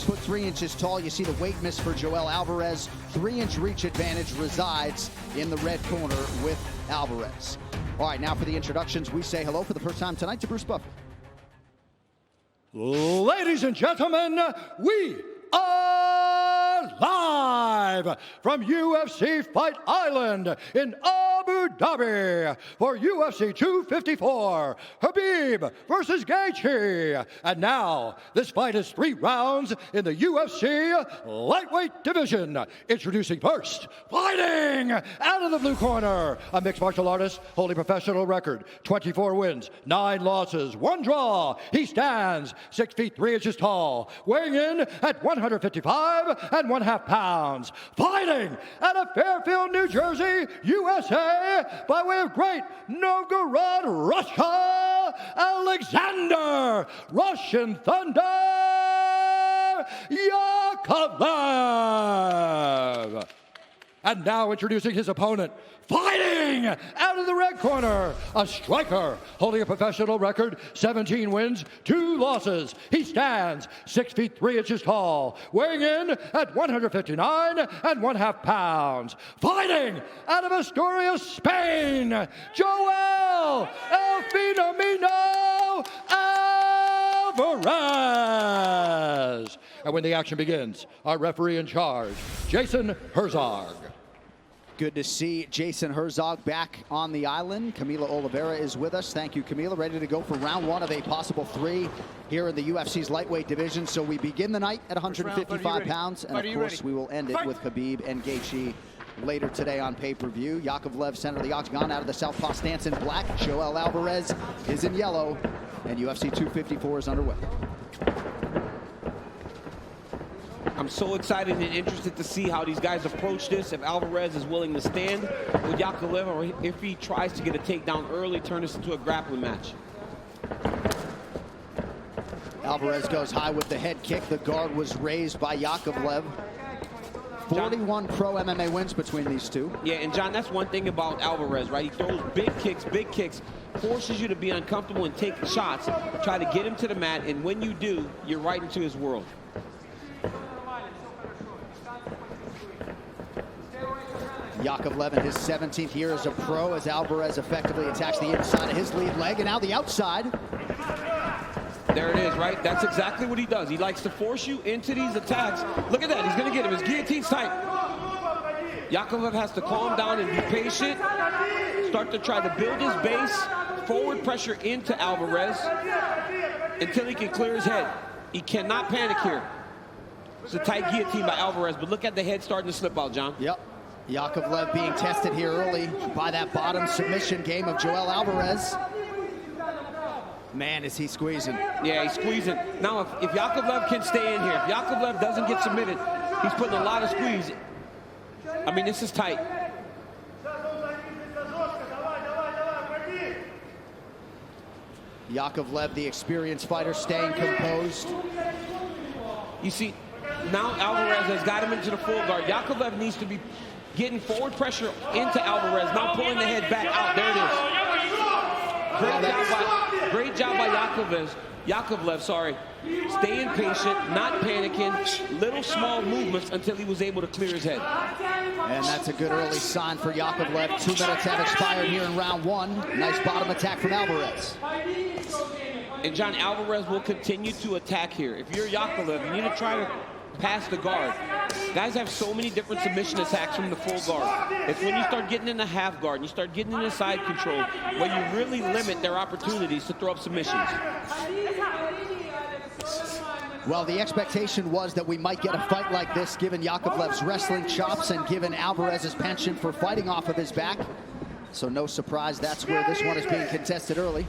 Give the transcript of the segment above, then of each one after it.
foot 3 inches tall. You see the weight miss for Joel Alvarez. 3-inch reach advantage resides in the red corner with Alvarez. All right, now for the introductions, we say hello for the first time tonight to Bruce Buffer. Ladies and gentlemen, we are live from UFC Fight Island in Abu Dhabi for UFC 254, Khabib versus Gaethje. And now, this fight is 3 rounds in the UFC lightweight division. Introducing first, fighting out of the blue corner, a mixed martial artist holding professional record, 24 wins, 9 losses, 1 draw. He stands 6 feet 3 inches tall, weighing in at 155 1/2 pounds. Fighting out of Fairfield, New Jersey, USA, by way of Great Novgorod, Russia, Alexander Russian Thunder Yakovlev. And now introducing his opponent, fighting out of the red corner, a striker holding a professional record, 17 wins, 2 losses. He stands 6 feet 3 inches tall, weighing in at 159 1/2 pounds. Fighting out of Asturias, Spain, Joel El Fenomeno Alvarez. And when the action begins, our referee in charge, Jason Herzog. Good to see Jason Herzog back on the island. Camila Oliveira is with us. Thank you, Camila. Ready to go for round 1 of a possible 3 here in the UFC's lightweight division. So we begin the night at 155 pounds, and of course we will end it with Khabib and Gaethje later today on pay-per-view. Yakovlev, center of the octagon, out of the southpaw stance in black. Joel Alvarez is in yellow, and UFC 254 is underway. I'm so excited and interested to see how these guys approach this. If Alvarez is willing to stand with Yakovlev, or if he tries to get a takedown early, turn this into a grappling match. Alvarez goes high with the head kick. The guard was raised by Yakovlev. 41 pro MMA wins between these two. Yeah, and John, that's one thing about Alvarez, right? He throws big kicks, forces you to be uncomfortable and take shots, try to get him to the mat, and when you do, you're right into his world. Yakovlev in his 17th year as a pro, as Alvarez effectively attacks the inside of his lead leg, and now the outside. There it is, right? That's exactly what he does. He likes to force you into these attacks. Look at that, he's gonna get him. His guillotine's tight. Yakovlev has to calm down and be patient, start to try to build his base, forward pressure into Alvarez until he can clear his head. He cannot panic here. It's a tight guillotine by Alvarez, but look at the head starting to slip out, John. Yep. Yakovlev being tested here early by that bottom submission game of Joel Alvarez. Man, is he squeezing. Yeah, he's squeezing. Now, if Yakovlev can stay in here, if Yakovlev doesn't get submitted, he's putting a lot of squeeze. I mean, this is tight. Yakovlev, the experienced fighter, staying composed. You see, now Alvarez has got him into the full guard. Yakovlev needs to be getting forward pressure into Alvarez, now pulling the head back out. There it is. Great job by Yakovlev, sorry. Staying patient, not panicking, little small movements until he was able to clear his head. And that's a good early sign for Yakovlev. 2 minutes have expired here in round 1. Nice bottom attack from Alvarez. And John, Alvarez will continue to attack here. If you're Yakovlev, you need to try to pass the guard. Guys have so many different submission attacks from the full guard. It's when you start getting in the half guard and you start getting in the side control where you really limit their opportunities to throw up submissions. Well, the expectation was that we might get a fight like this given Yakovlev's wrestling chops and given Alvarez's penchant for fighting off of his back. So no surprise, that's where this one is being contested early.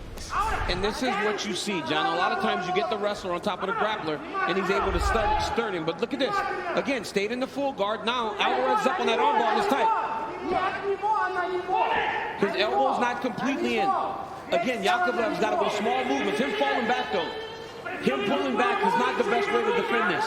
And this is what you see, John. A lot of times you get the wrestler on top of the grappler and he's able to stun him. But look at this. Again, stayed in the full guard. Now Alvarez is up on that armbar and it's tight. His elbow's not completely in. Again, Yakovlev's got to go small movements. Him falling back though. Him pulling back is not the best way to defend this.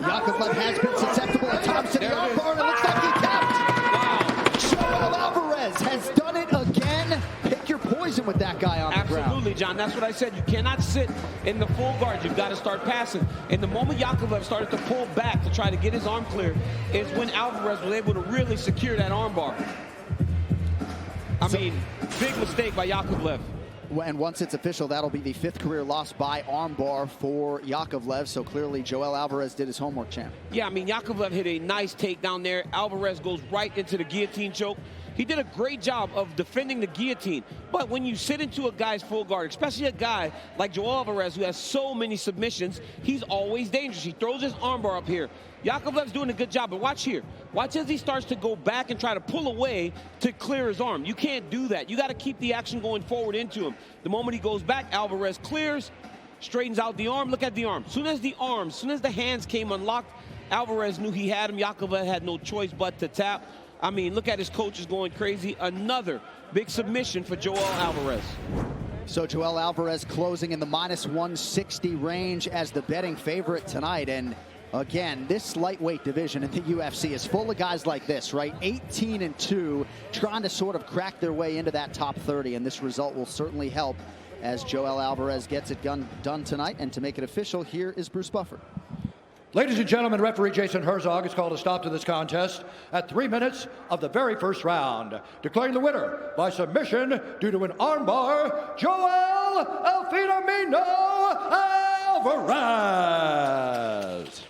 Yakovlev has been susceptible at times to the armbar, and it looks like he tapped. Wow. Joel Alvarez has done it again. Pick your poison with that guy on the ground. Absolutely. Absolutely, John. That's what I said. You cannot sit in the full guard. You've got to start passing. And the moment Yakovlev started to pull back to try to get his arm clear is when Alvarez was able to really secure that armbar. I mean, big mistake by Yakovlev. And once it's official, that'll be the 5th career loss by armbar for Yakovlev. So clearly, Joel Alvarez did his homework, champ. Yeah, I mean, Yakovlev hit a nice takedown there. Alvarez goes right into the guillotine choke. He did a great job of defending the guillotine. But when you sit into a guy's full guard, especially a guy like Joel Alvarez who has so many submissions, he's always dangerous. He throws his armbar up here. Yakovlev's doing a good job, but watch here. Watch as he starts to go back and try to pull away to clear his arm. You can't do that. You got to keep the action going forward into him. The moment he goes back, Alvarez clears, straightens out the arm. Look at the arm. As soon as the hands came unlocked, Alvarez knew he had him. Yakovlev had no choice but to tap. I mean, look at his coaches going crazy. Another big submission for Joel Alvarez. So Joel Alvarez closing in the -160 range as the betting favorite tonight. And again, this lightweight division in the UFC is full of guys like this, right? 18-2, trying to sort of crack their way into that top 30. And this result will certainly help as Joel Alvarez gets it done tonight. And to make it official, here is Bruce Buffer. Ladies and gentlemen, referee Jason Herzog has called a stop to this contest at 3 minutes of the very first round, declaring the winner by submission due to an armbar, Joel Alfino Alvarez.